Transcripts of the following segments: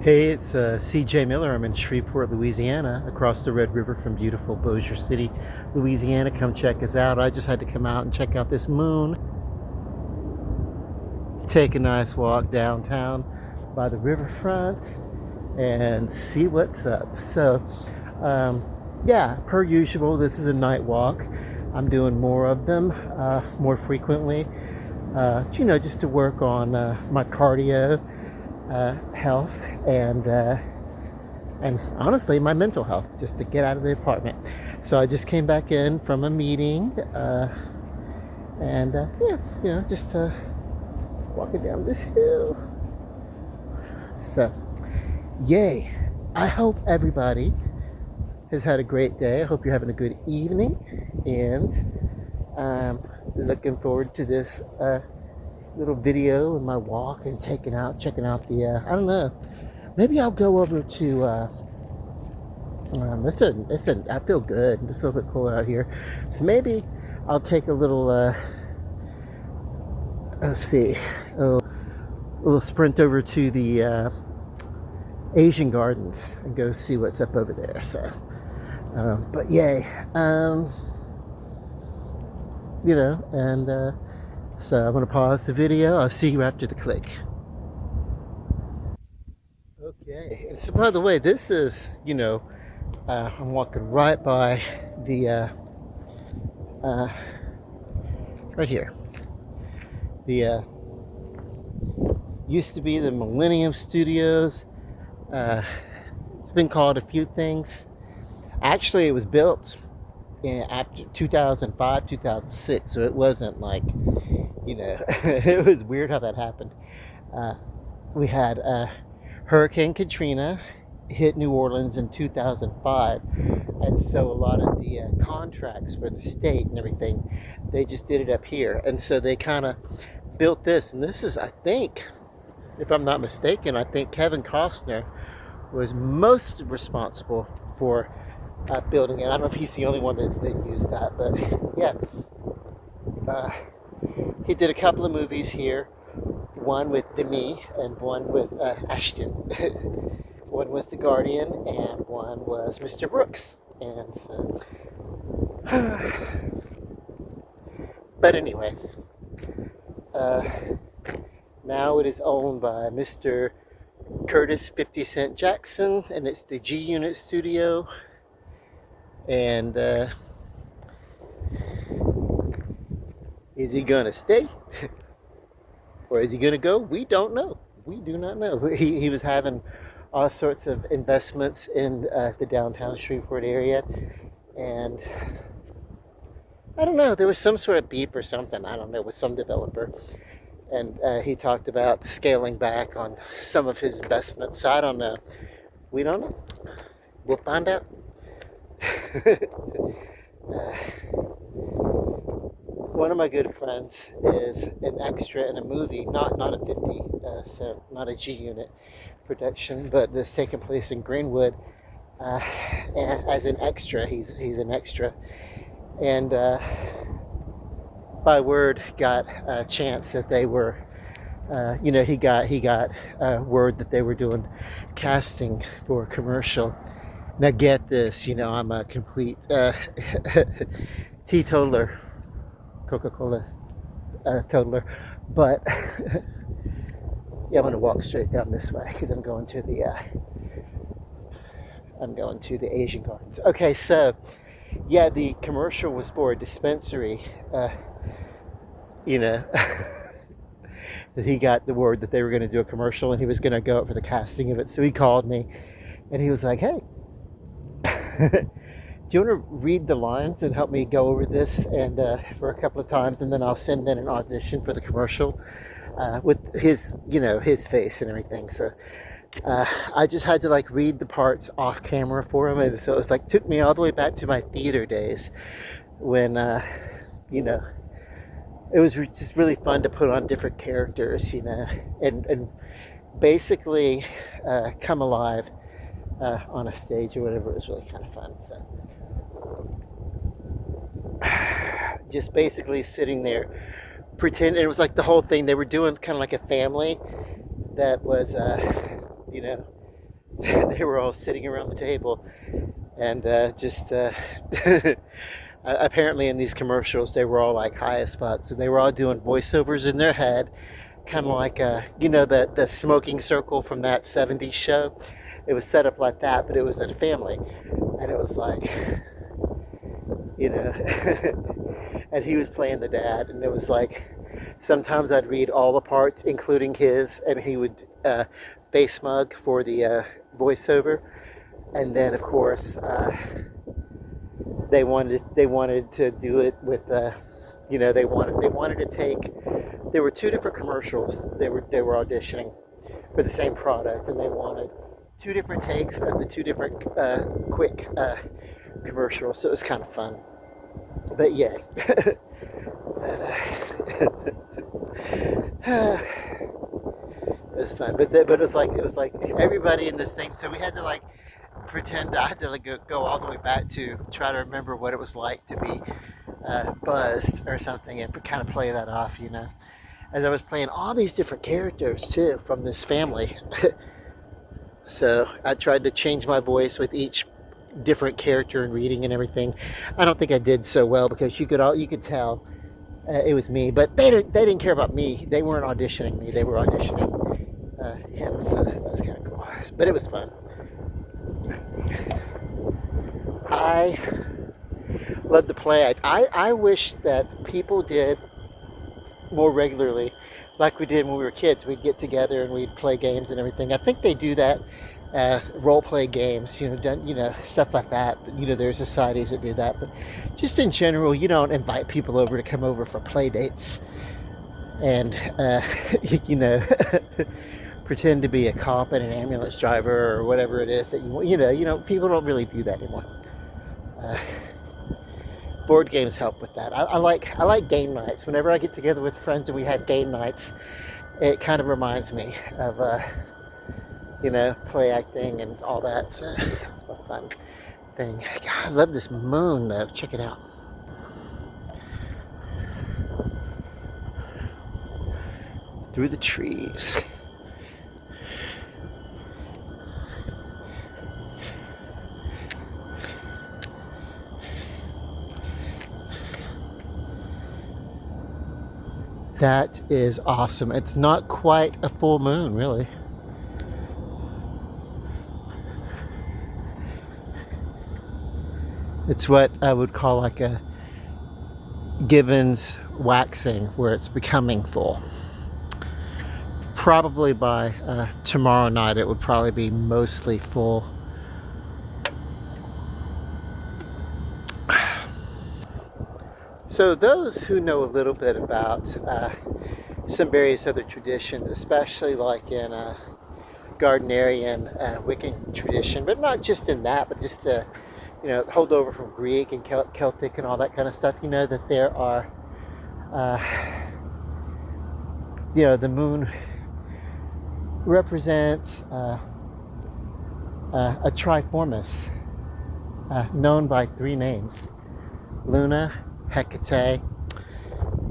Hey, it's CJ Miller. I'm in Shreveport, Louisiana, across the Red River from beautiful Bossier City, Louisiana. Come check us out. I just had to come out and check out this moon, take a nice walk downtown by the riverfront, and see what's up. So, yeah, per usual, this is a night walk. I'm doing more of them more frequently, just to work on my cardio, health, and honestly my mental health, just to get out of the apartment. So I just came back in from a meeting, and yeah, just walking down this hill. So yay, I hope everybody has had a great day. I hope you're having a good evening, and looking forward to this little video of my walk and checking out the I don't know, maybe I'll go over to listen, I feel good. It's a little bit cool out here, so maybe I'll take a little let's see, a little sprint over to the Asian Gardens and go see what's up over there. So but yay, and so I'm going to pause the video. I'll see you after the click. Okay, and so by the way, this is, I'm walking right by the, right here. The, used to be the Millennium Studios. It's been called a few things. Actually, it was built after 2005, 2006, so it wasn't like, it was weird how that happened. We had Hurricane Katrina hit New Orleans in 2005, and so a lot of the contracts for the state and everything, they just did it up here, and so they kind of built this. And this is, I think, if I'm not mistaken, I think Kevin Costner was most responsible for building it. I don't know if he's the only one that used that, but yeah. He did a couple of movies here, one with Demi and one with Ashton. One was The Guardian and one was Mr. Brooks. And so, but anyway, now it is owned by Mr. Curtis 50 Cent Jackson, and it's the G Unit Studio. And is he gonna stay? Or is he gonna go? We don't know. We do not know. He was having all sorts of investments in the downtown Shreveport area. And I don't know, there was some sort of beef or something, I don't know, with some developer. And he talked about scaling back on some of his investments. So I don't know. We don't know. We'll find out. One of my good friends is an extra in a movie, not a 50 cent, not a G Unit production, but this taking place in Greenwood. And as an extra, he's an extra, and by word got a chance that they were, he got word that they were doing casting for a commercial. Now get this, I'm a complete teetotaler, Coca-Cola toddler, but yeah, I'm gonna walk straight down this way because I'm going to the Asian Gardens. Okay, so yeah, the commercial was for a dispensary. That he got the word that they were going to do a commercial and he was going to go up for the casting of it. So he called me and he was like, "Hey, do you want to read the lines and help me go over this and for a couple of times, and then I'll send in an audition for the commercial with his face and everything." So I just had to read the parts off camera for him, and so it was took me all the way back to my theater days when it was just really fun to put on different characters, and basically come alive on a stage or whatever. It was really kind of fun. So just basically sitting there pretending it was the whole thing they were doing, kind of like a family that was they were all sitting around the table and just apparently in these commercials they were all like high as fuck, so they were all doing voiceovers in their head, kind of like the smoking circle from that 70s show. It was set up like that, but it was a family, and it was like, you know, and he was playing the dad, and it was like sometimes I'd read all the parts including his, and he would face mug for the voiceover. And then of course they wanted to do it with they wanted to take, there were two different commercials they were auditioning for the same product, and they wanted two different takes of the two different quick commercials, so it was kind of fun. But yeah. It was fun, but it was like everybody in the same. So we had to like pretend. I had to like go all the way back to try to remember what it was like to be buzzed or something, and kind of play that off, as I was playing all these different characters too from this family. So I tried to change my voice with each different character and reading and everything. I don't think I did so well because you could tell it was me, but they didn't care about me. They weren't auditioning me. They were auditioning him. So that was kind of cool, but it was fun. I love to play. I wish that people did more regularly, like we did when we were kids. We'd get together and we'd play games and everything. I think they do that, role play games, stuff like that. There's societies that do that, but just in general, you don't invite people over to come over for play dates and pretend to be a cop and an ambulance driver or whatever it is that people don't really do that anymore. Board games help with that. I like game nights. Whenever I get together with friends and we have game nights, it kind of reminds me of play acting and all that. So it's a fun thing. God, I love this moon though. Check it out. Through the trees. That is awesome. It's not quite a full moon, really. It's what I would call like a Gibbons waxing, where it's becoming full. Probably by tomorrow night, it would probably be mostly full. So those who know a little bit about some various other traditions, especially like in Gardnerian Wiccan tradition, but not just in that, but just hold over from Greek and Celtic and all that kind of stuff, that there are, the moon represents a triformis known by three names: Luna, Hecate,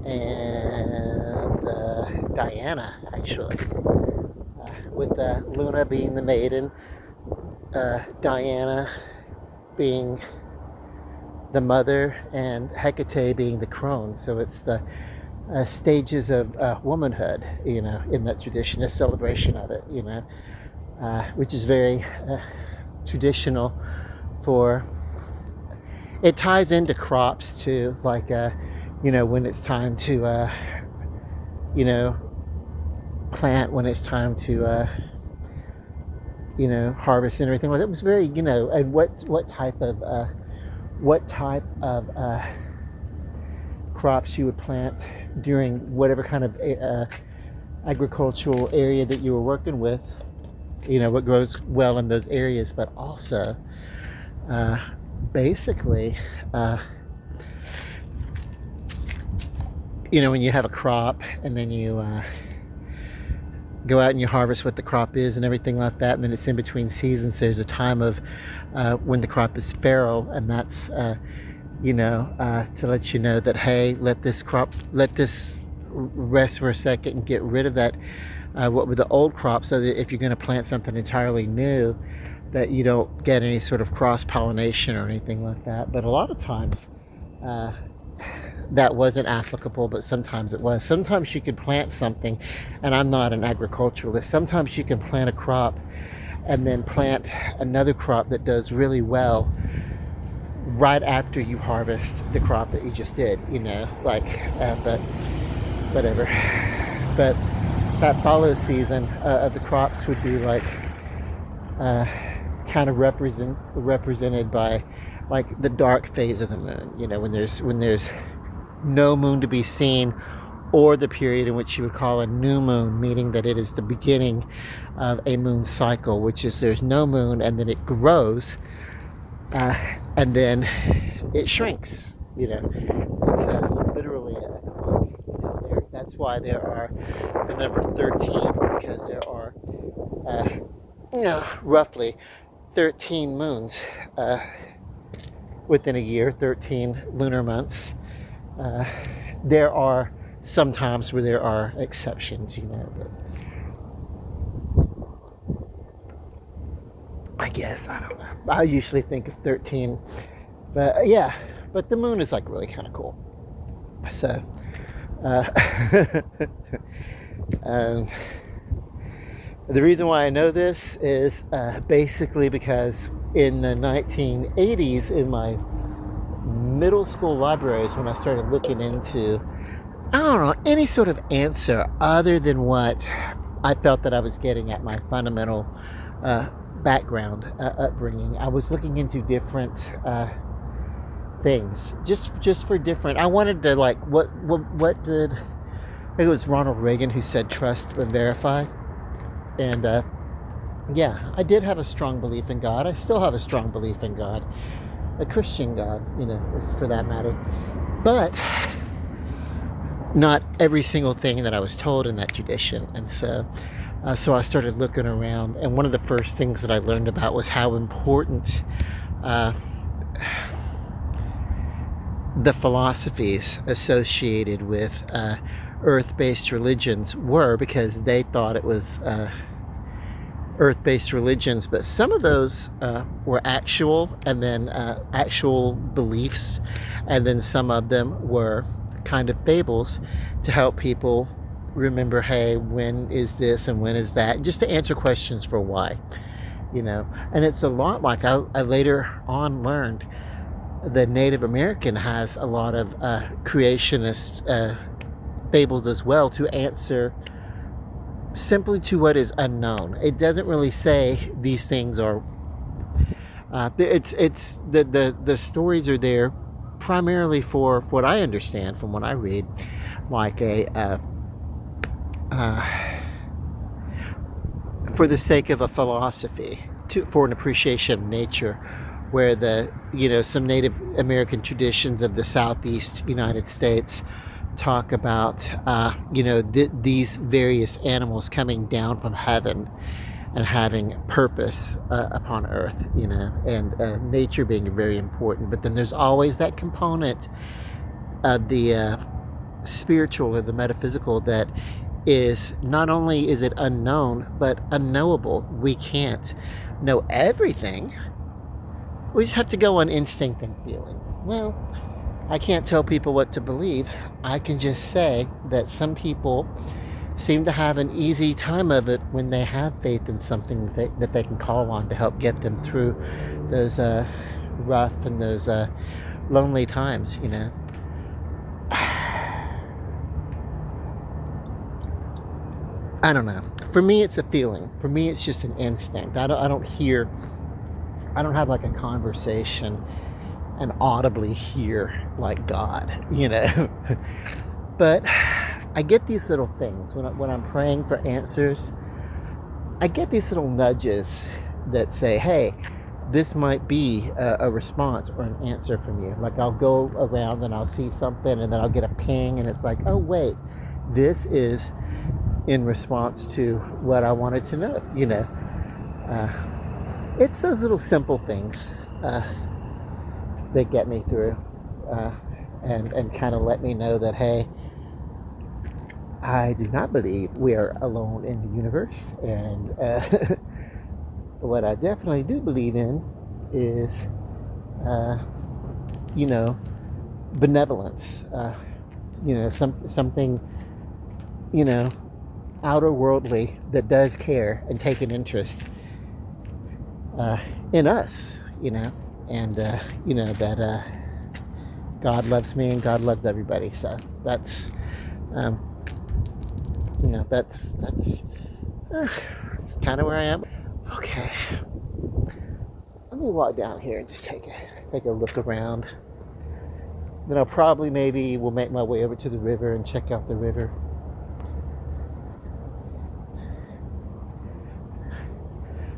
and Diana, actually. With Luna being the maiden, Diana being the mother, and Hecate being the crone. So it's the stages of womanhood, in that tradition, a celebration of it, which is very traditional for. It ties into crops too, like when it's time to plant, when it's time to harvest and everything. Well, it was very and what type of crops you would plant during whatever kind of agricultural area that you were working with. What grows well in those areas, but also. Basically, when you have a crop and then you go out and you harvest what the crop is and everything like that, and then it's in between seasons. There's a time of when the crop is feral, and that's to let you know that, hey, let this rest for a second and get rid of that what with the old crop, so that if you're going to plant something entirely new, that you don't get any sort of cross pollination or anything like that. But a lot of times uh, that wasn't applicable, but sometimes it was. Sometimes you could plant something, and I'm not an agriculturalist, sometimes you can plant a crop and then plant another crop that does really well right after you harvest the crop that you just did, but whatever. But that follow season of the crops would be like kind of represented by like the dark phase of the moon, when there's no moon to be seen, or the period in which you would call a new moon, meaning that it is the beginning of a moon cycle, which is there's no moon and then it grows, and then it shrinks. It's literally a clock. That's why there are the number 13, because there are roughly 13 moons within a year, 13 lunar months. There are some times where there are exceptions, but I guess, I don't know. I usually think of 13, but yeah, but the moon is like really kind of cool. So, the reason why I know this is basically because in the 1980s, in my middle school libraries, when I started looking into, I don't know, any sort of answer other than what I felt that I was getting at my fundamental background, upbringing, I was looking into different things, just for different. I wanted to like what did, I think it was Ronald Reagan who said trust but verify, and yeah, I did have a strong belief in God. I still have a strong belief in God, a Christian God, for that matter, but not every single thing that I was told in that tradition. And so I started looking around, and one of the first things that I learned about was how important the philosophies associated with earth-based religions were, because they thought it was earth-based religions, but some of those were actual, and then actual beliefs, and then some of them were kind of fables to help people remember, hey, when is this and when is that, just to answer questions for why, and it's a lot like I later on learned the Native American has a lot of creationist fables as well, to answer simply to what is unknown. It doesn't really say these things are it's the stories are there primarily for what I understand from what I read, like for the sake of a philosophy, for an appreciation of nature, where some Native American traditions of the Southeast United States talk about these various animals coming down from heaven and having purpose upon earth, and nature being very important. But then there's always that component of the spiritual or the metaphysical that is, not only is it unknown, but unknowable. We can't know everything. We just have to go on instinct and feeling. Well, I can't tell people what to believe. I can just say that some people seem to have an easy time of it when they have faith in something that they can call on to help get them through those rough and those lonely times, I don't know. For me, it's a feeling. For me, it's just an instinct. I don't have like a conversation and audibly hear like God, But I get these little things when I'm praying for answers. I get these little nudges that say, hey, this might be a response or an answer from you. Like I'll go around and I'll see something, and then I'll get a ping, and it's like, oh wait, this is in response to what I wanted to know, It's those little simple things that get me through, and kind of let me know that, hey, I do not believe we are alone in the universe, and what I definitely do believe in is, uh, you know, benevolence. Something, you know, outer worldly that does care and take an interest in us, and that God loves me and God loves everybody. So that's, that's kind of where I am. Okay, let me walk down here and just take a look around. Then I'll probably will make my way over to the river and check out the river.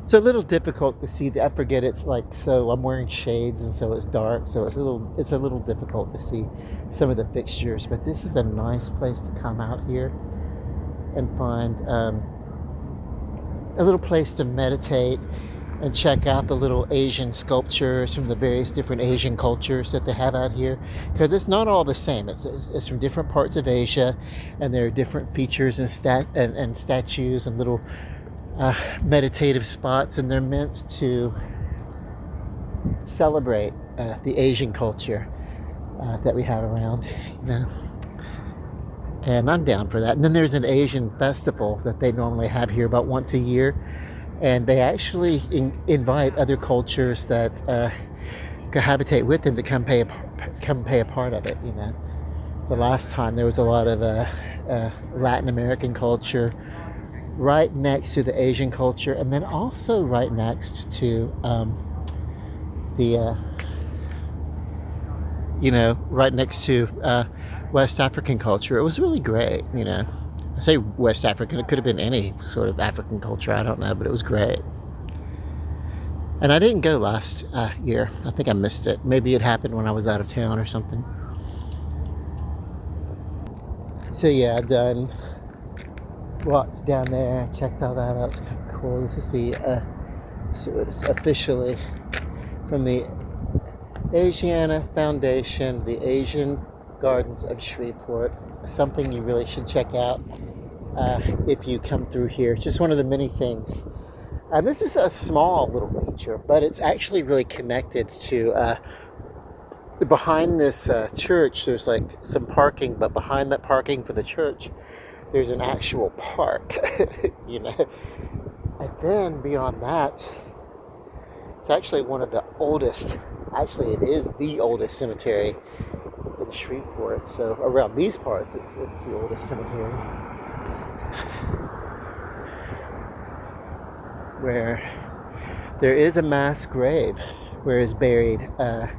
It's a little difficult to see. I forget it's like, so I'm wearing shades and so it's dark, so it's a little difficult to see some of the fixtures. But this is a nice place to come out here and find a little place to meditate and check out the little Asian sculptures from the various different Asian cultures that they have out here, because it's not all the same. It's from different parts of Asia, and there are different features and statues and little meditative spots, and they're meant to celebrate the Asian culture that we have around, and I'm down for that. And then there's an Asian festival that they normally have here about once a year, and they actually invite other cultures that cohabitate with them to come pay a part of it. The last time there was a lot of Latin American culture right next to the Asian culture, and then also right next to right next to West African culture. It was really great. I say West African, it could have been any sort of African culture, I don't know, but it was great. And I didn't go last year. I think I missed it. Maybe it happened when I was out of town or something. So yeah, I've done walked down there, checked all that out. It's kind of cool. This is so it's officially from the Asiana Foundation, the Asian Gardens of Shreveport. Something you really should check out if you come through here. It's just one of the many things. This is a small little feature, but it's actually really connected to behind this church. There's like some parking, but behind that parking for the church, there's an actual park, And then beyond that, it's actually one of the oldest, actually it is the oldest cemetery in Shreveport. So around these parts, it's the oldest cemetery. Where there is a mass grave where is buried. I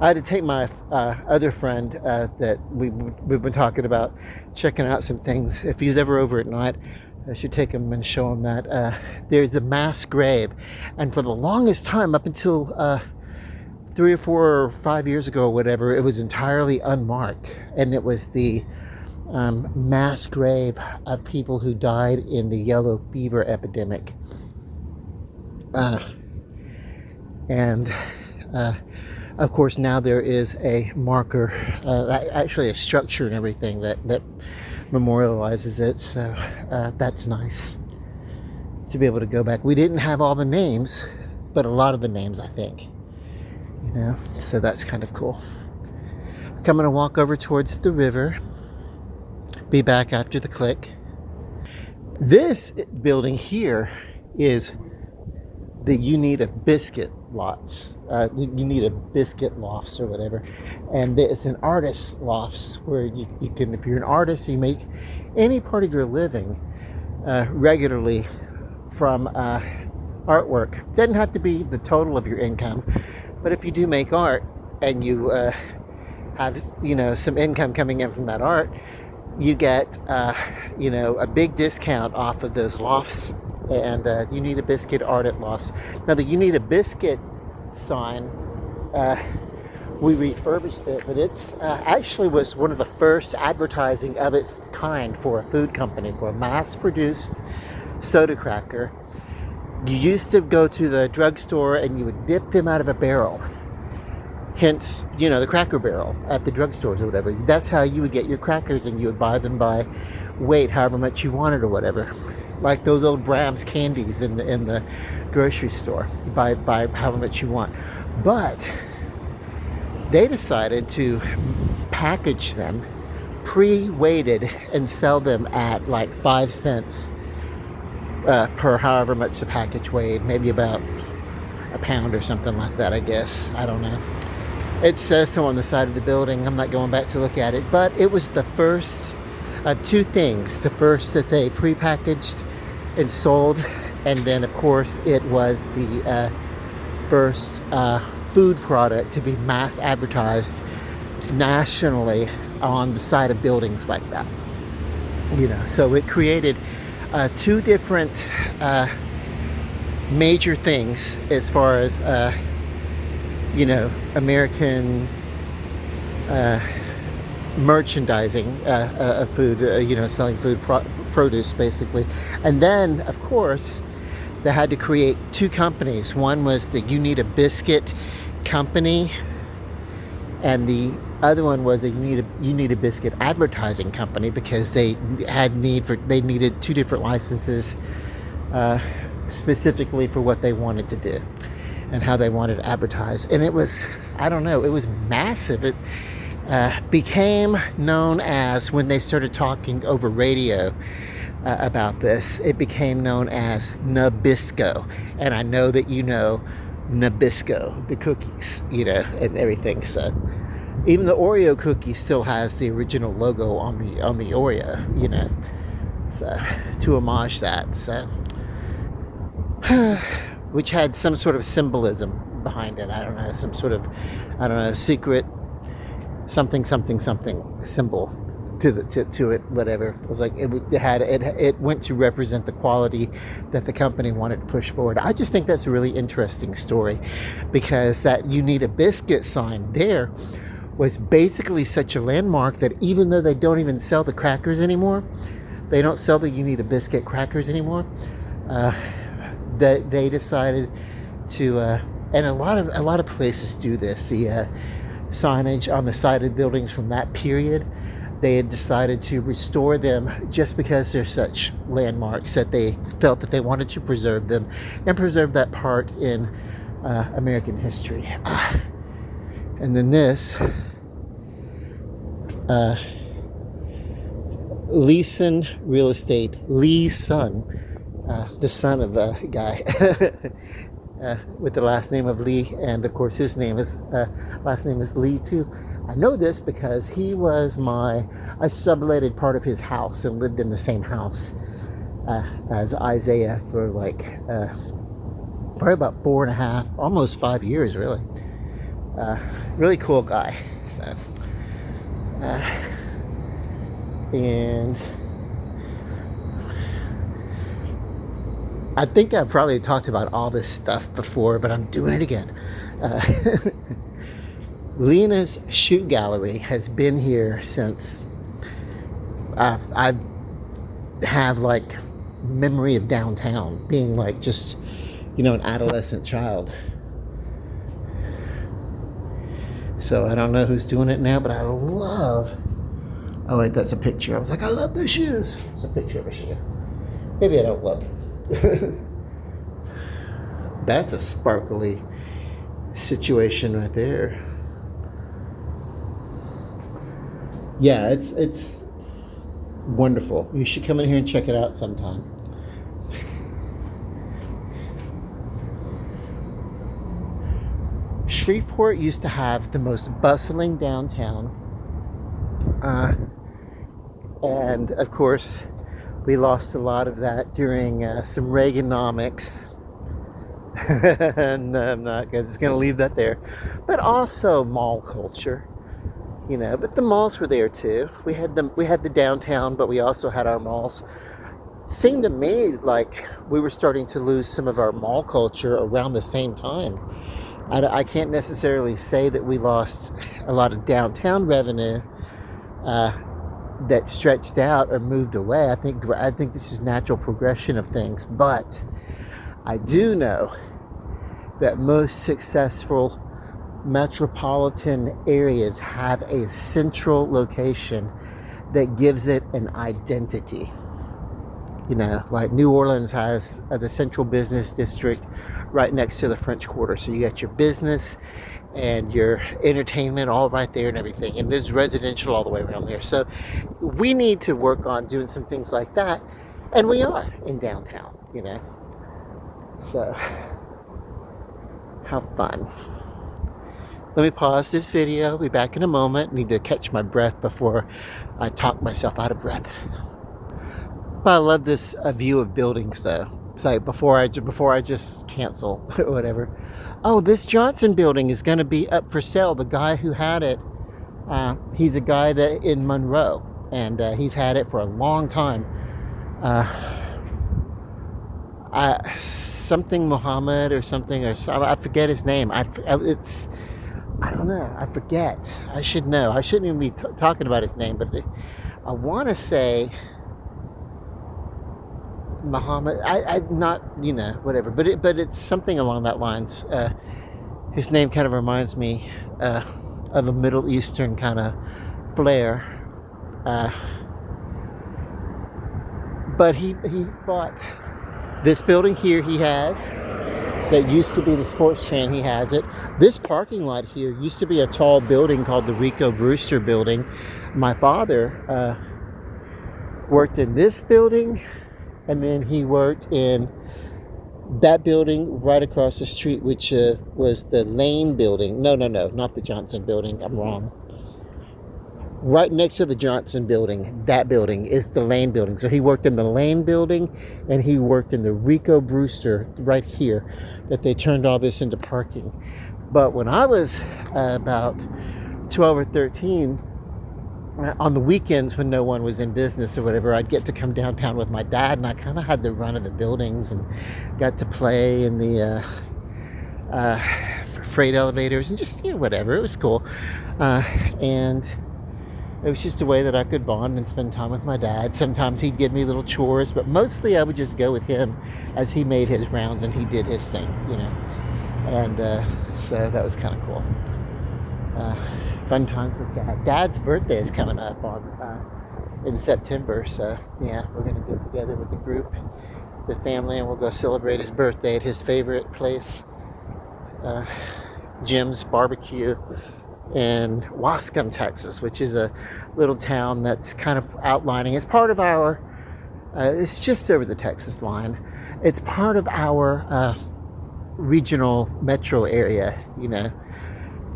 had to take my other friend that we've been talking about checking out some things. If he's ever over at night, I should take him and show him that there's a mass grave. And for the longest time, up until 3 or 4 or 5 years ago or whatever, it was entirely unmarked. And it was the mass grave of people who died in the yellow fever epidemic. Of course, now there is a marker, actually a structure and everything that memorializes it. So that's nice to be able to go back. We didn't have all the names, but a lot of the names, I think. So that's kind of cool. I'm going to walk over towards the river. Be back after the click. This building here is the Uneeda Biscuit Lots. Uneeda Biscuit Lofts or whatever. And it's an artist's lofts where you can, if you're an artist, you make any part of your living regularly from artwork. Doesn't have to be the total of your income, but if you do make art and you have some income coming in from that art, you get a big discount off of those lofts. And Uneeda Biscuit Art at Lofts. Now the Uneeda Biscuit sign, we refurbished it, but it's actually was one of the first advertising of its kind for a food company, for a mass-produced soda cracker. You used to go to the drugstore and you would dip them out of a barrel. Hence, the Cracker Barrel at the drugstores or whatever. That's how you would get your crackers, and you would buy them by weight however much you wanted or whatever. Like those old Brahms candies in the grocery store. You buy however much you want. But they decided to package them pre-weighted and sell them at like 5 cents per however much the package weighed. Maybe about a pound or something like that, I guess. I don't know. It says so on the side of the building. I'm not going back to look at it, but it was the first two things. The first that they pre-packaged and sold, and then of course it was the first food product to be mass advertised nationally on the side of buildings like that. You know, so it created two different major things as far as you know, American merchandising of food, you know, selling food produce basically. And then of course they had to create two companies. One was the You Need a Biscuit company, and the other one was a You Need a Biscuit advertising company, because they needed two different licenses specifically for what they wanted to do and how they wanted to advertise. And it was, I don't know, it was massive. It became known as, when they started talking over radio about this, it became known as Nabisco. And I know that you know Nabisco, the cookies, you know, and everything. So even the Oreo cookie still has the original logo on the Oreo, you know, so to homage that. So which had some sort of symbolism behind it. I don't know, some sort of, I don't know, secret something symbol to it, whatever. It was like it went to represent the quality that the company wanted to push forward. I just think that's a really interesting story, because that You Need a Biscuit sign there was basically such a landmark that even though they don't even sell the crackers anymore, they don't sell the You Need a Biscuit crackers anymore, that they decided to, and a lot of places do this, the signage on the side of buildings from that period, they had decided to restore them just because they're such landmarks, that they felt that they wanted to preserve them and preserve that part in American history. And then this, Leeson Real Estate, Lee's son, the son of a guy with the last name of Lee, and of course his last name is Lee too. I know this because he was I subletted part of his house and lived in the same house as Isaiah for like probably about 4.5, almost 5 years, really. Really cool guy. So, and I think I've probably talked about all this stuff before, but I'm doing it again. Lena's Shoe Gallery has been here since I have like memory of downtown, being like just, you know, an adolescent child. So I don't know who's doing it now, but I love, oh wait, that's a picture. I was like, I love the shoes. It's a picture of a shoe. Maybe I don't love them. That's a sparkly situation right there. Yeah, it's wonderful. You should come in here and check it out sometime. Shreveport used to have the most bustling downtown, and of course we lost a lot of that during some Reaganomics. And I'm just going to leave that there. But also mall culture, you know. But the malls were there too. We had the downtown, but we also had our malls. It seemed to me like we were starting to lose some of our mall culture around the same time. I can't necessarily say that we lost a lot of downtown revenue that stretched out or moved away. I think this is natural progression of things, but I do know that most successful metropolitan areas have a central location that gives it an identity. You know, like New Orleans has the Central Business District right next to the French Quarter. So you got your business and your entertainment all right there and everything. And there's residential all the way around there. So we need to work on doing some things like that. And we are in downtown, you know. So, how fun. Let me pause this video. Be back in a moment. Need to catch my breath before I talk myself out of breath. But I love this view of buildings though. It's like before I just cancel or whatever. Oh, this Johnson building is going to be up for sale. The guy who had it, he's a guy that in Monroe, and he's had it for a long time. Something Muhammad or something, or I forget his name. I don't know. I forget. I should know. I shouldn't even be talking about his name, but I want to say Muhammad. I not, you know, whatever. But it's something along that lines. His name kind of reminds me of a Middle Eastern kind of flair. But he bought this building here. He has that used to be the sports chain. He has it. This parking lot here used to be a tall building called the Rico Brewster building. My father worked in this building, and then he worked in that building right across the street, which was the Lane building. No, not the Johnson building. I'm wrong. Right next to the Johnson building, that building is the Lane building. So he worked in the Lane building, and he worked in the Rico Brewster right here, that they turned all this into parking. But when I was about 12 or 13, on the weekends when no one was in business or whatever, I'd get to come downtown with my dad, and I kind of had the run of the buildings and got to play in the freight elevators and just, you know, whatever. It was cool. And it was just a way that I could bond and spend time with my dad. Sometimes he'd give me little chores, but mostly I would just go with him as he made his rounds and he did his thing, you know. And so that was kind of cool. Fun times with Dad. Dad's birthday is coming up in September, so yeah, we're going to get together with the group, the family, and we'll go celebrate his birthday at his favorite place, Jim's Barbecue in Wascom, Texas, which is a little town that's kind of outlining. It's part of our, it's just over the Texas line. It's part of our regional metro area, you know.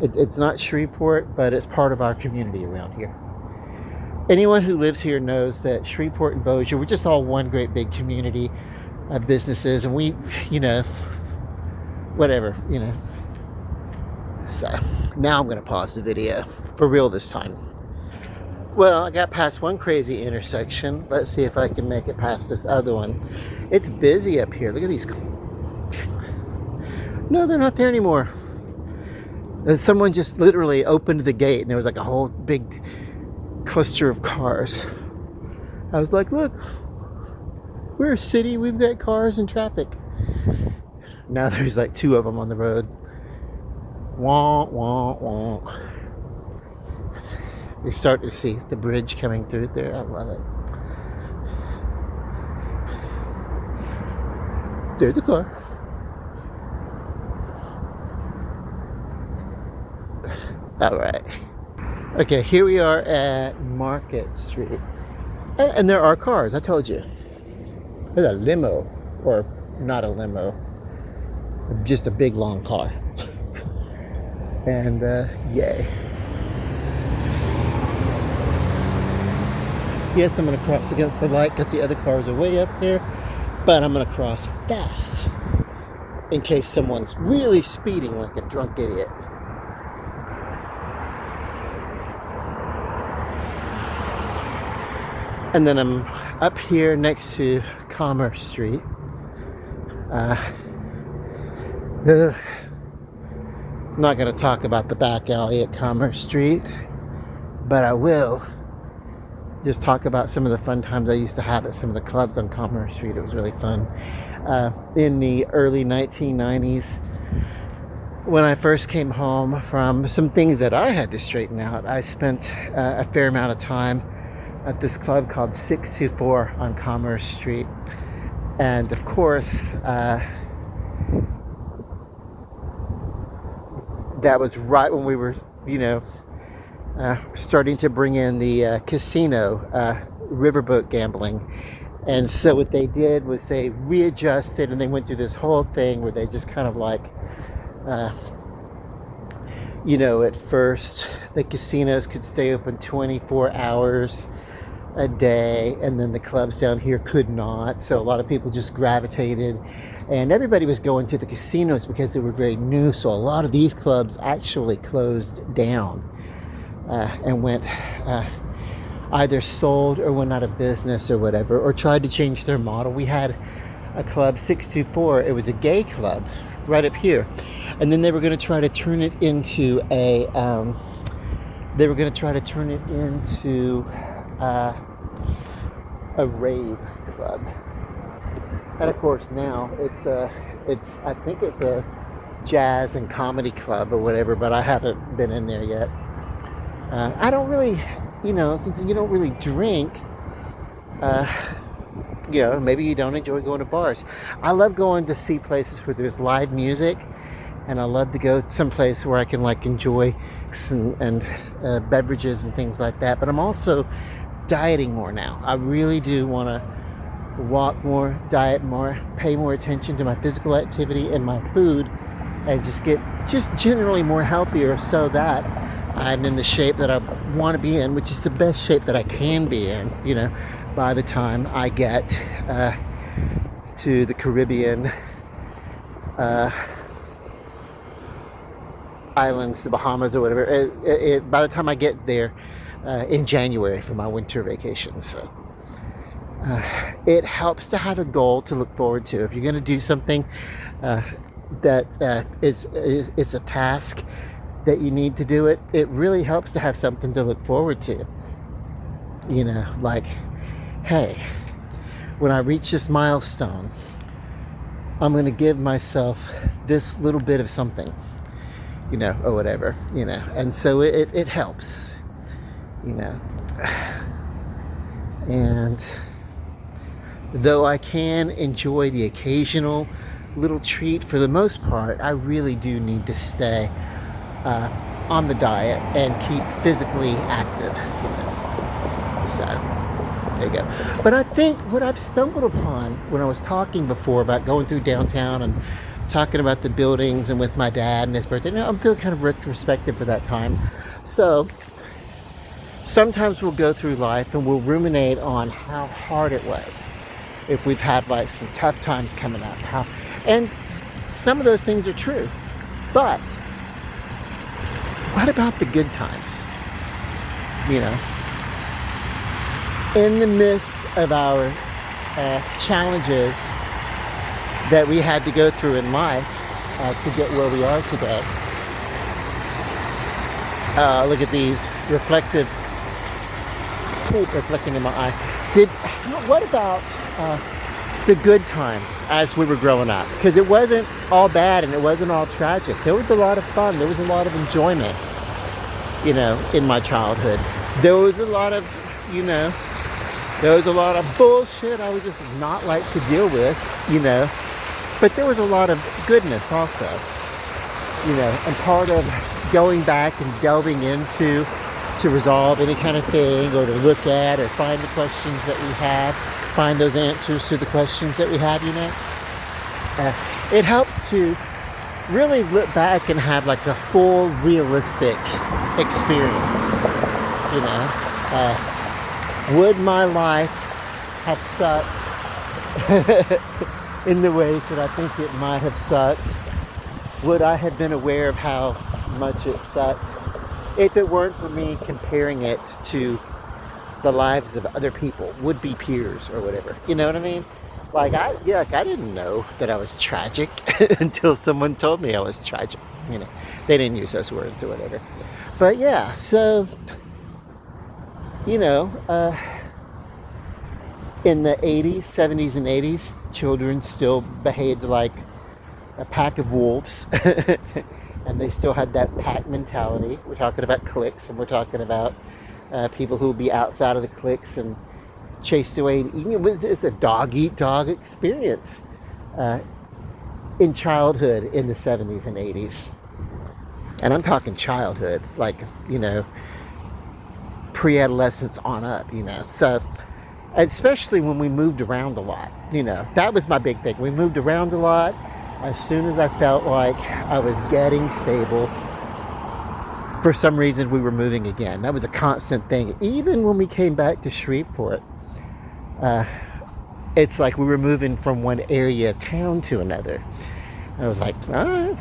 It's not Shreveport, but it's part of our community around here. Anyone who lives here knows that Shreveport and Bossier, we're just all one great big community of businesses, and we, you know, whatever, you know. So now I'm going to pause the video for real this time. Well, I got past one crazy intersection. Let's see if I can make it past this other one. It's busy up here. Look at these. No, they're not there anymore. Someone just literally opened the gate and there was like a whole big cluster of cars. I was like, look, we're a city, we've got cars and traffic. Now there's like two of them on the road. Wonk, wonk, wonk. We start to see the bridge coming through there. I love it. There's the car. All right. Okay, here we are at Market Street. And there are cars, I told you. There's a limo, or not a limo, just a big long car. And yay. Yes, I'm gonna cross against the light because the other cars are way up there, but I'm gonna cross fast in case someone's really speeding like a drunk idiot. And then I'm up here next to Commerce Street. I'm not going to talk about the back alley at Commerce Street, but I will just talk about some of the fun times I used to have at some of the clubs on Commerce Street. It was really fun. In the early 1990s, when I first came home from some things that I had to straighten out, I spent a fair amount of time at this club called 624 on Commerce Street. And of course, that was right when we were, starting to bring in the casino, riverboat gambling. And so what they did was they readjusted, and they went through this whole thing where they just kind of like, at first the casinos could stay open 24 hours a day, and then the clubs down here could not. So a lot of people just gravitated, and everybody was going to the casinos because they were very new. So a lot of these clubs actually closed down and went either sold or went out of business or whatever, or tried to change their model. We had a club, 624. It was a gay club right up here, and then they were going to try to turn it into a rave club. And of course now I think it's a jazz and comedy club or whatever, but I haven't been in there yet. I don't really, since you don't really drink, maybe you don't enjoy going to bars. I love going to see places where there's live music, and I love to go someplace where I can like enjoy and beverages and things like that. But I'm also dieting more now. I really do want to walk more, diet more, pay more attention to my physical activity and my food, and just get generally more healthier, so that I'm in the shape that I want to be in, which is the best shape that I can be in, by the time I get to the Caribbean islands, the Bahamas or whatever. By the time I get there in January for my winter vacation. So it helps to have a goal to look forward to. If you're going to do something that is a task that you need to do it, it really helps to have something to look forward to. Like, hey, when I reach this milestone, I'm going to give myself this little bit of something, or whatever, and so it helps, and though I can enjoy the occasional little treat, for the most part, I really do need to stay on the diet and keep physically active, so there you go. But I think what I've stumbled upon when I was talking before about going through downtown and talking about the buildings and with my dad and his birthday, I'm feeling kind of retrospective for that time. So sometimes we'll go through life and we'll ruminate on how hard it was, if we've had like some tough times coming up, and some of those things are true, but what about the good times? In the midst of our challenges that we had to go through in life to get where we are today. Look at these reflecting in my eye. What about the good times as we were growing up? Because it wasn't all bad and it wasn't all tragic. There was a lot of fun. There was a lot of enjoyment, in my childhood. There was a lot of, bullshit I would just not like to deal with, but there was a lot of goodness also, and part of going back and delving into to resolve any kind of thing, or to look at or find the questions that we have, find those answers to the questions that we have, it helps to really look back and have like a full realistic experience. Would my life have sucked in the ways that I think it might have sucked? Would I have been aware of how much it sucked if it weren't for me comparing it to the lives of other people, would-be peers or whatever? You know what I mean? Like I didn't know that I was tragic until someone told me I was tragic. They didn't use those words or whatever. But yeah, so in the 80s, 70s, and 80s, children still behaved like a pack of wolves, and they still had that pack mentality. We're talking about cliques, and we're talking about people who would be outside of the cliques and chased away and eaten. It's a dog eat dog experience in childhood in the 70s and 80s. And I'm talking childhood, like, pre-adolescence on up, So, especially when we moved around a lot, that was my big thing. We moved around a lot. As soon as I felt like I was getting stable, for some reason we were moving again. That was a constant thing. Even when we came back to Shreveport, it's like we were moving from one area of town to another. I was like, all right.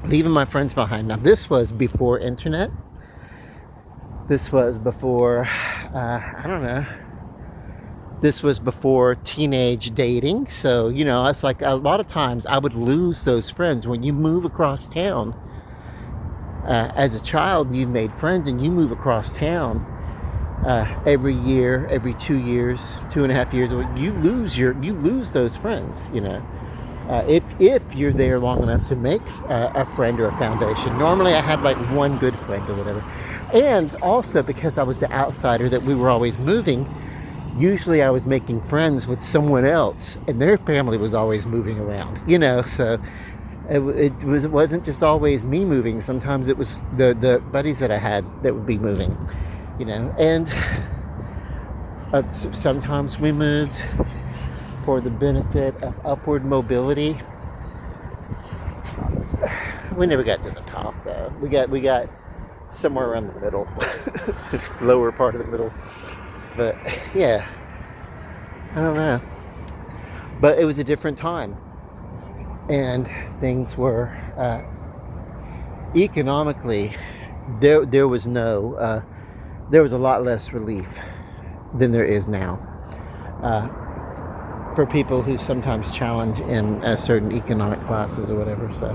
Leaving my friends behind. Now, this was before internet. This was before, I don't know. This was before teenage dating. So, it's like a lot of times I would lose those friends. When you move across town, as a child, you've made friends and you move across town every year, every 2 years, 2.5 years, you lose those friends, if you're there long enough to make a friend or a foundation. Normally I had like one good friend or whatever. And also because I was the outsider that we were always moving, usually I was making friends with someone else and their family was always moving around, so it wasn't just always me moving. Sometimes it was the buddies that I had that would be moving, and sometimes we moved for the benefit of upward mobility. We never got to the top though. We got somewhere around the middle, lower part of the middle. But yeah, I don't know. But it was a different time, and things were economically there was a lot less relief than there is now. For people who sometimes challenge in certain economic classes or whatever. So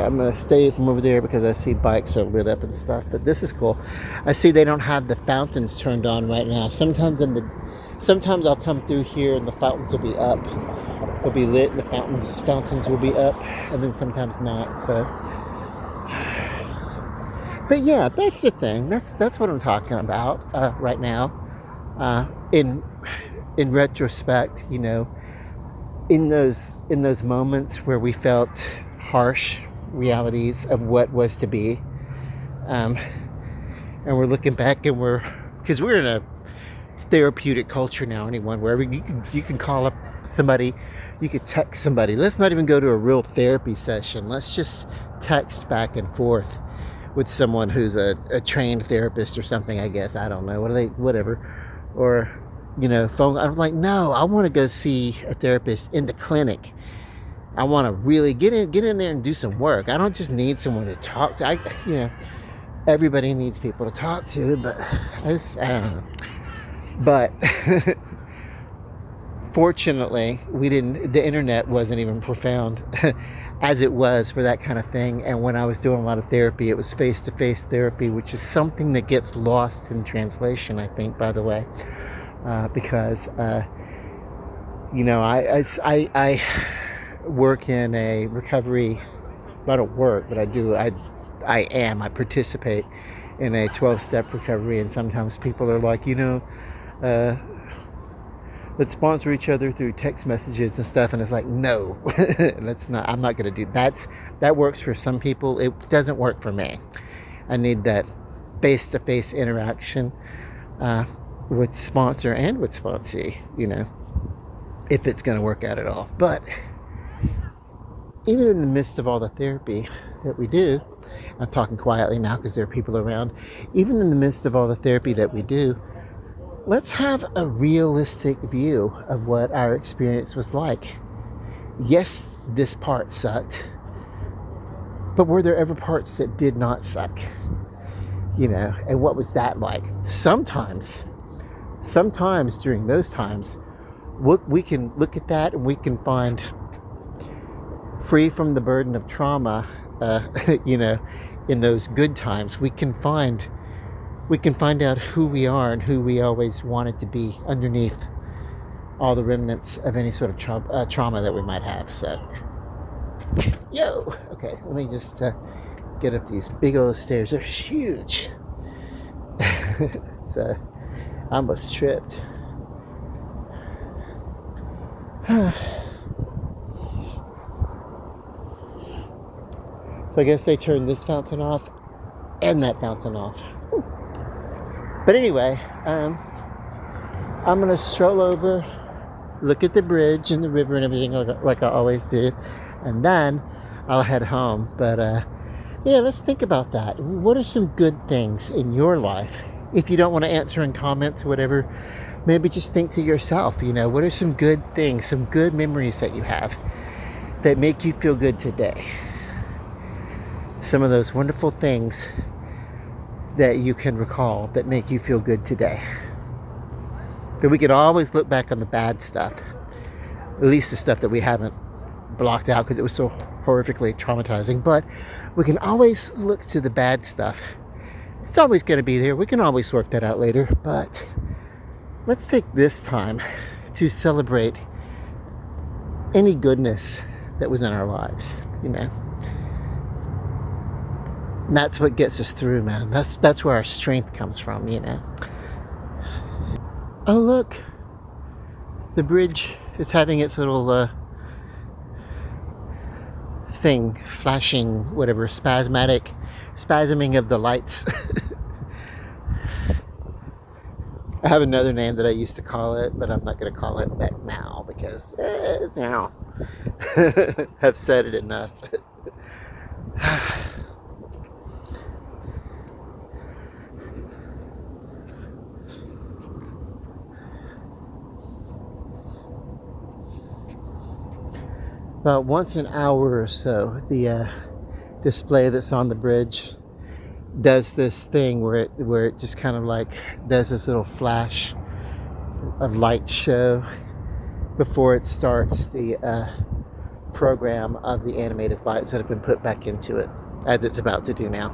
I'm going to stay from over there because I see bikes are lit up and stuff. But this is cool. I see they don't have the fountains turned on right now. Sometimes I'll come through here and the fountains will be up. They'll be lit and the fountains will be up. And then sometimes not. So, but yeah, that's the thing. That's what I'm talking about right now. In retrospect, in those moments where we felt harsh realities of what was to be, and we're looking back and because we're in a therapeutic culture now, wherever you can call up somebody, you could text somebody. Let's not even go to a real therapy session. Let's just text back and forth with someone who's a trained therapist or something, I guess. I don't know. Whatever. Or phone. I'm like, no, I want to go see a therapist in the clinic. I want to really get in there and do some work. I don't just need someone to talk to. Everybody needs people to talk to, but I don't know. But fortunately, the internet wasn't even profound as it was for that kind of thing. And when I was doing a lot of therapy, it was face-to-face therapy, which is something that gets lost in translation, I think, by the way. Because I work in a recovery. I don't work, but I participate in a 12-step recovery, and sometimes people are like, let's sponsor each other through text messages and stuff, and it's like, no, I'm not going to do that. That works for some people. It doesn't work for me. I need that face-to-face interaction with sponsor and with sponsee, if it's going to work out at all. But even in the midst of all the therapy that we do, I'm talking quietly now because there are people around, even in the midst of all the therapy that we do, let's have a realistic view of what our experience was like. Yes, this part sucked, but were there ever parts that did not suck? And what was that like? Sometimes during those times, we can look at that and we can find, free from the burden of trauma, in those good times, we can find out who we are and who we always wanted to be underneath all the remnants of any sort of trauma that we might have. So, okay, let me just get up these big old stairs. They're huge. So I almost tripped. So I guess they turned this fountain off and that fountain off. But anyway, I'm gonna stroll over, look at the bridge and the river and everything like I always do, and then I'll head home. But yeah, let's think about that. What are some good things in your life? If you don't want to answer in comments or whatever, maybe just think to yourself, what are some good things, some good memories that you have that make you feel good today? Some of those wonderful things that you can recall that make you feel good today. That we can always look back on the bad stuff, at least the stuff that we haven't blocked out because it was so horrifically traumatizing, but we can always look to the bad stuff. It's always going to be there. We can always work that out later, but let's take this time to celebrate any goodness that was in our lives, And that's what gets us through, man. That's where our strength comes from, Oh, look. The bridge is having its little thing, flashing, whatever, spasming of the lights. I have another name that I used to call it, but I'm not going to call it that now because now I've said it enough. About once an hour or so, the display that's on the bridge does this thing where it just kind of like does this little flash of light show before it starts the program of the animated lights that have been put back into it, as it's about to do now.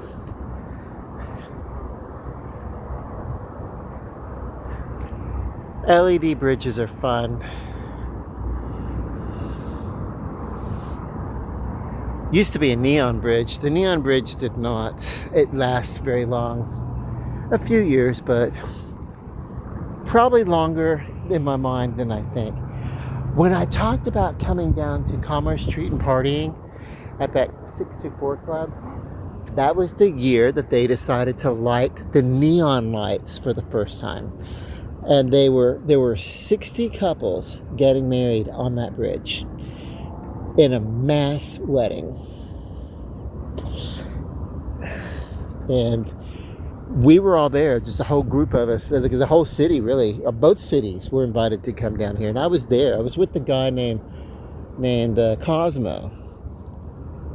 LED bridges are fun. Used to be a neon bridge. The neon bridge did not. It last very long. A few years, but probably longer in my mind than I think. When I talked about coming down to Commerce Street and partying at that 624 Club, that was the year that they decided to light the neon lights for the first time. And there were 60 couples getting married on that bridge in a mass wedding. And we were all there, just a whole group of us, the whole city really, both cities were invited to come down here. And I was there. I was with the guy named Cosmo.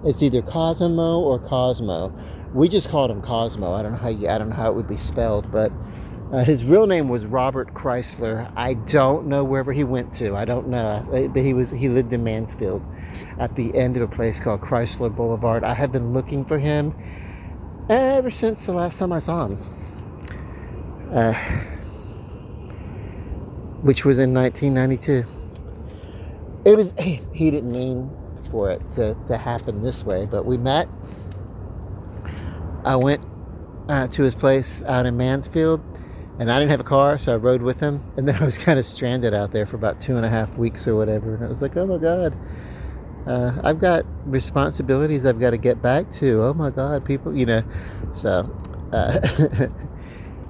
It's either Cosmo or Cosmo. We just called him Cosmo. I don't know how it would be spelled, but his real name was Robert Chrysler. I don't know wherever he went to. I don't know. But he lived in Mansfield at the end of a place called Chrysler Boulevard. I have been looking for him ever since the last time I saw him. Which was in 1992. He didn't mean for it to happen this way, but we met. I went to his place out in Mansfield, and I didn't have a car, so I rode with him. And then I was kind of stranded out there for about 2.5 weeks or whatever. And I was like, oh my God, I've got responsibilities I've got to get back to. Oh my God, people, So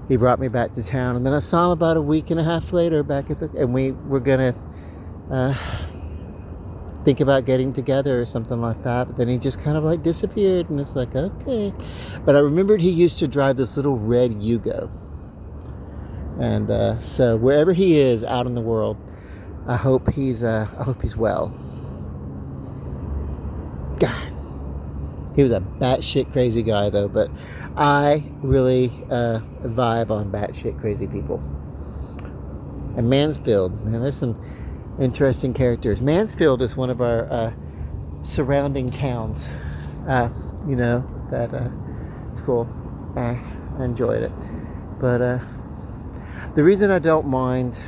he brought me back to town. And then I saw him about 1.5 weeks later back and we were going to think about getting together or something like that. But then he just kind of like disappeared. And it's like, okay. But I remembered he used to drive this little red Yugo. And so wherever he is out in the world, I hope he's well. God, he was a batshit crazy guy though, but I really vibe on batshit crazy people. And Mansfield, man, there's some interesting characters. Mansfield is one of our surrounding towns. It's cool. I enjoyed it, but the reason I don't mind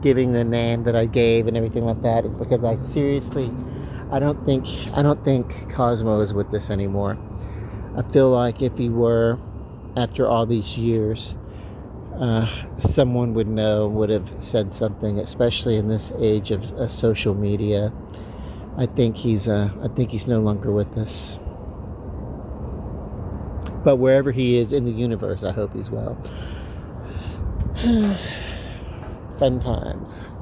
giving the name that I gave and everything like that is because I don't think Cosmo is with us anymore. I feel like if he were, after all these years, someone would know, would have said something, especially in this age of social media. I think he's no longer with us. But wherever he is in the universe, I hope he's well. Fun times.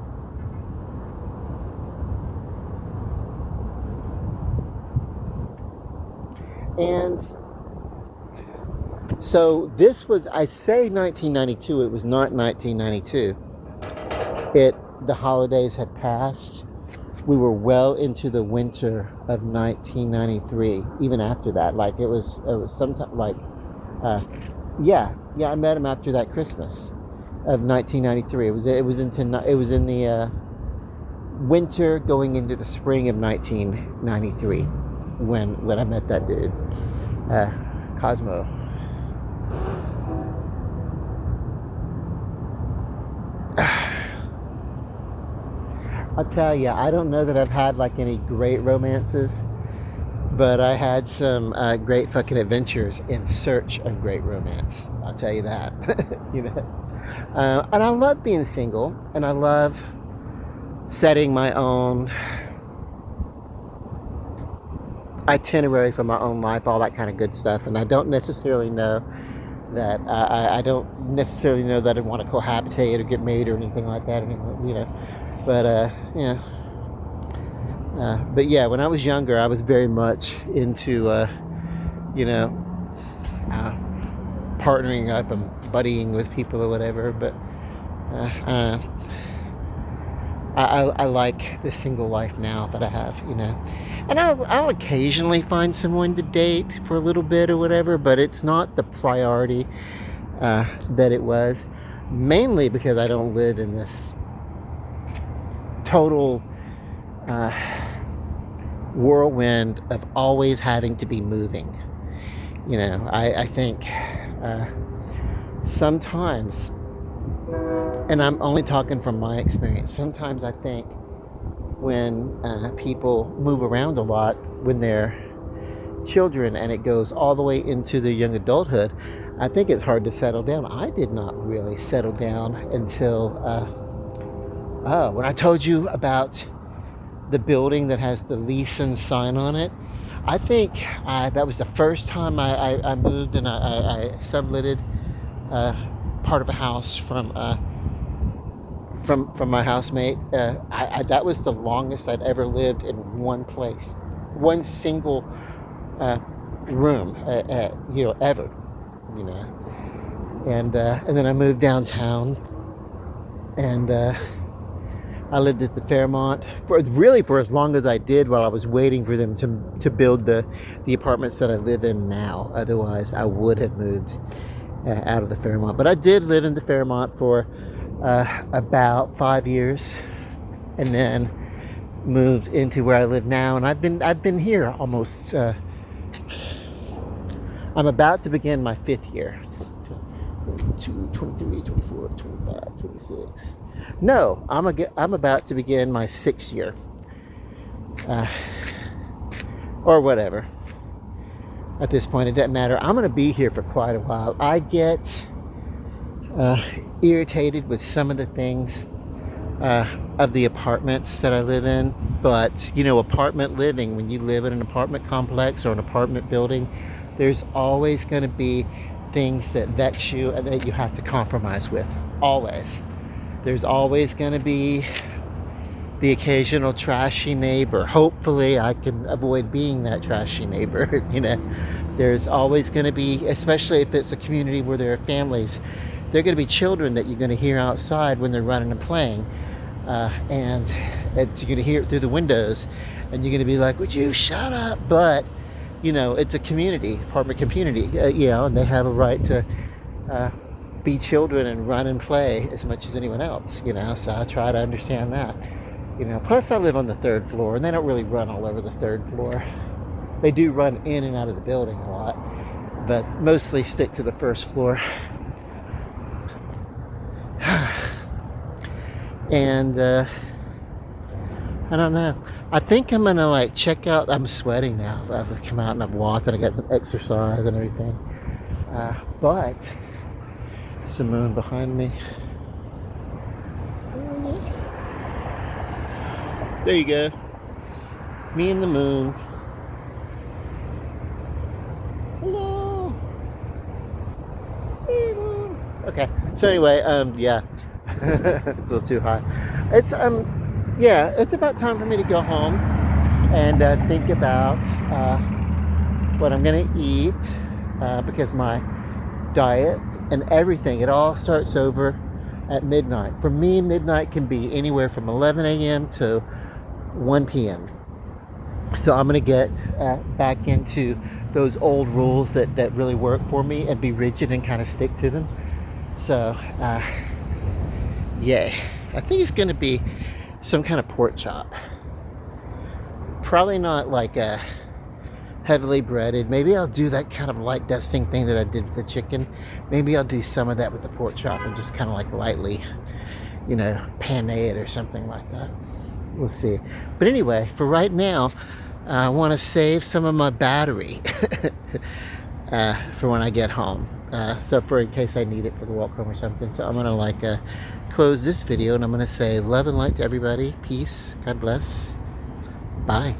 And so this was, I say 1992, it was not 1992. The holidays had passed. We were well into the winter of 1993. Even after that, like it was sometime like, yeah, I met him after that Christmas of 1993. It was in the winter going into the spring of 1993 when I met that dude, Cosmo. I'll tell you, I don't know that I've had like any great romances, but I had some great fucking adventures in search of great romance. I'll tell you that. You know, and I love being single, and I love setting my own itinerary for my own life, all that kind of good stuff. And I don't necessarily know that I don't necessarily know that I want to cohabitate or get married or anything like that, you know. But yeah. But yeah, when I was younger, I was very much into partnering up and buddying with people or whatever. But I like the single life now that I have, you know. And I'll occasionally find someone to date for a little bit or whatever, but it's not the priority that it was. Mainly because I don't live in this total whirlwind of always having to be moving. You know, I think sometimes, and I'm only talking from my experience, sometimes I think when people move around a lot when they're children and it goes all the way into their young adulthood, I think it's hard to settle down. I did not really settle down until when I told you about the building that has the Leeson sign on it. I think that was the first time I moved, and I subletted part of a house from my housemate. That was the longest I'd ever lived in one place, one single room, ever, you know. And then I moved downtown, and I lived at the Fairmont for as long as I did, while I was waiting for them to build the apartments that I live in now. Otherwise, I would have moved out of the Fairmont. But I did live in the Fairmont for about 5 years, and then moved into where I live now. And I've been here almost. I'm about to begin my 5th year. 22, 23, 24, 25, 26. No, I'm about to begin my 6th year. Or whatever. At this point, it doesn't matter. I'm going to be here for quite a while. I get irritated with some of the things of the apartments that I live in. But, you know, apartment living, when you live in an apartment complex or an apartment building, there's always going to be things that vex you and that you have to compromise with. Always. There's always going to be the occasional trashy neighbor. Hopefully I can avoid being that trashy neighbor. You know, there's always going to be, especially if it's a community where there are families, there are going to be children that you're going to hear outside when they're running and playing. And you're going to hear it through the windows, and you're going to be like, would you shut up? But, you know, it's a community, apartment community, and they have a right to be children and run and play as much as anyone else, you know. So I try to understand that, you know. Plus I live on the 3rd floor, and they don't really run all over the 3rd floor. They do run in and out of the building a lot, but mostly stick to the 1st floor. And I don't know. I think I'm gonna like check out. I'm sweating now. I've come out and I've walked and I got some exercise and everything. But there's the moon behind me. There you go. Me and the moon. Hello. Hey, moon. Okay. So anyway, yeah. It's a little too hot. It's yeah, it's about time for me to go home and think about what I'm gonna eat because my diet and everything, it all starts over at midnight. For me, midnight can be anywhere from 11 a.m. to 1 p.m. So I'm gonna get back into those old rules that really work for me and be rigid and kind of stick to them. So yeah, I think it's gonna be some kind of pork chop. Probably not like a heavily breaded. Maybe I'll do that kind of light dusting thing that I did with the chicken. Maybe I'll do some of that with the pork chop and just kind of like lightly, you know, pan it or something like that. We'll see. But anyway, for right now, I want to save some of my battery for when I get home. So for in case I need it for the walk home or something. So I'm going to like close this video and I'm going to say love and light to everybody. Peace. God bless. Bye.